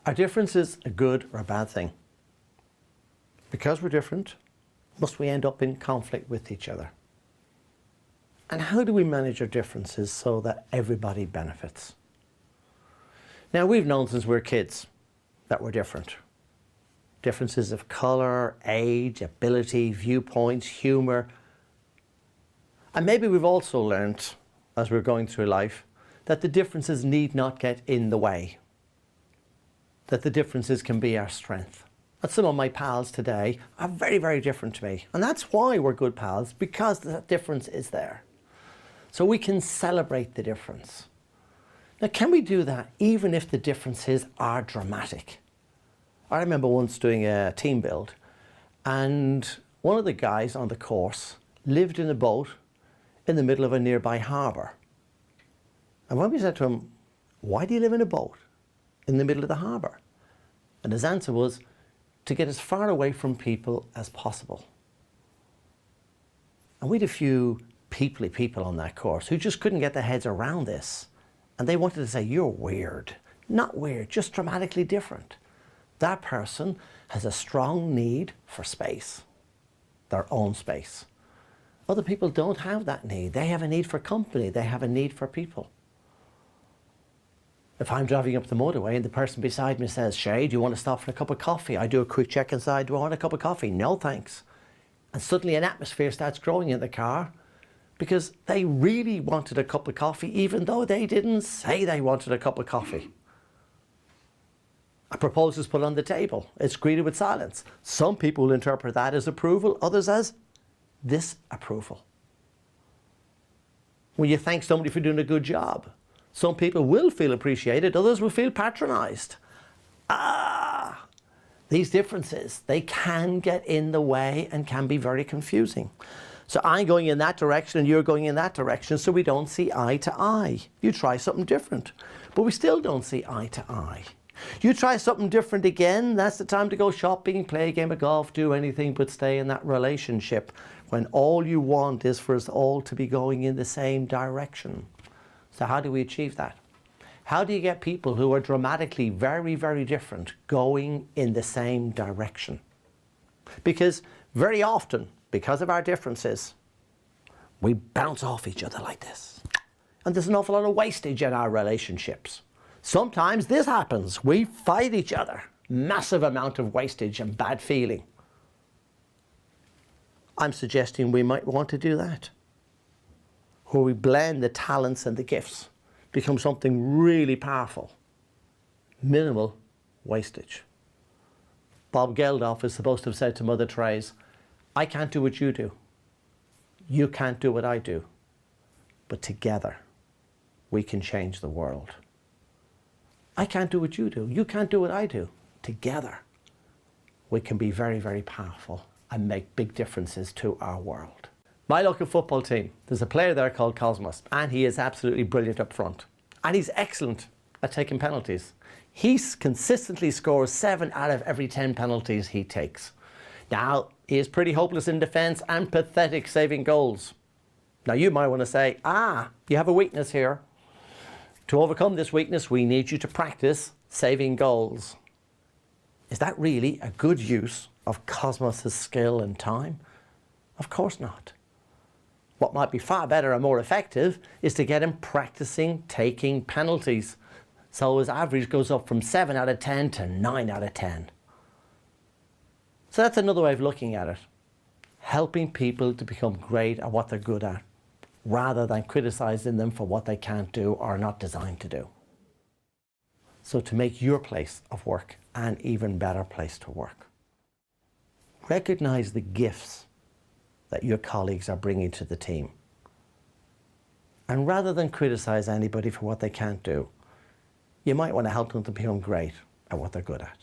Are differences a good or a bad thing? Because we're different, must we end up in conflict with each other? And how do we manage our differences so that everybody benefits? Now, we've known since we were kids that we're different. Differences of colour, age, ability, viewpoints, humour. And maybe we've also learnt, as we're going through life, that the differences need not get in the way. That the differences can be our strength. And some of my pals today are very, very different to me. And that's why we're good pals, because that difference is there. So we can celebrate the difference. Now, can we do that even if the differences are dramatic? I remember once doing a team build, and one of the guys on the course lived in a boat in the middle of a nearby harbour. And when we said to him, why do you live in a boat in the middle of the harbour? And his answer was, to get as far away from people as possible. And we had a few people on that course who just couldn't get their heads around this. And they wanted to say, you're weird. Not weird, just dramatically different. That person has a strong need for space, their own space. Other people don't have that need. They have a need for company. They have a need for people. If I'm driving up the motorway and the person beside me says, Shay, do you want to stop for a cup of coffee? I do a quick check inside. Do I want a cup of coffee? No, thanks. And suddenly an atmosphere starts growing in the car because they really wanted a cup of coffee, even though they didn't say they wanted a cup of coffee. A proposal is put on the table. It's greeted with silence. Some people will interpret that as approval, others as disapproval. When you thank somebody for doing a good job, some people will feel appreciated, others will feel patronised. These differences, they can get in the way and can be very confusing. So I'm going in that direction and you're going in that direction, so we don't see eye to eye. You try something different, but we still don't see eye to eye. You try something different again, that's the time to go shopping, play a game of golf, do anything but stay in that relationship when all you want is for us all to be going in the same direction. So how do we achieve that? How do you get people who are dramatically very, very different going in the same direction? Because very often, because of our differences, we bounce off each other like this. And there's an awful lot of wastage in our relationships. Sometimes this happens. We fight each other. Massive amount of wastage and bad feeling. I'm suggesting we might want to do that, where we blend the talents and the gifts, become something really powerful. Minimal wastage. Bob Geldof is supposed to have said to Mother Teresa, I can't do what you do. You can't do what I do. But together, we can change the world. I can't do what you do. You can't do what I do. Together, we can be very, very powerful and make big differences to our world. My local football team, there's a player there called Cosmos, and he is absolutely brilliant up front. And he's excellent at taking penalties. He consistently scores 7 out of every 10 penalties he takes. Now, he is pretty hopeless in defence and pathetic saving goals. Now, you might want to say, you have a weakness here. To overcome this weakness, we need you to practice saving goals. Is that really a good use of Cosmos' skill and time? Of course not. What might be far better and more effective is to get him practicing taking penalties, so his average goes up from 7 out of 10 to 9 out of 10. So that's another way of looking at it. Helping people to become great at what they're good at, rather than criticizing them for what they can't do or are not designed to do. So to make your place of work an even better place to work, recognize the gifts that your colleagues are bringing to the team. And rather than criticize anybody for what they can't do, you might want to help them to become great at what they're good at.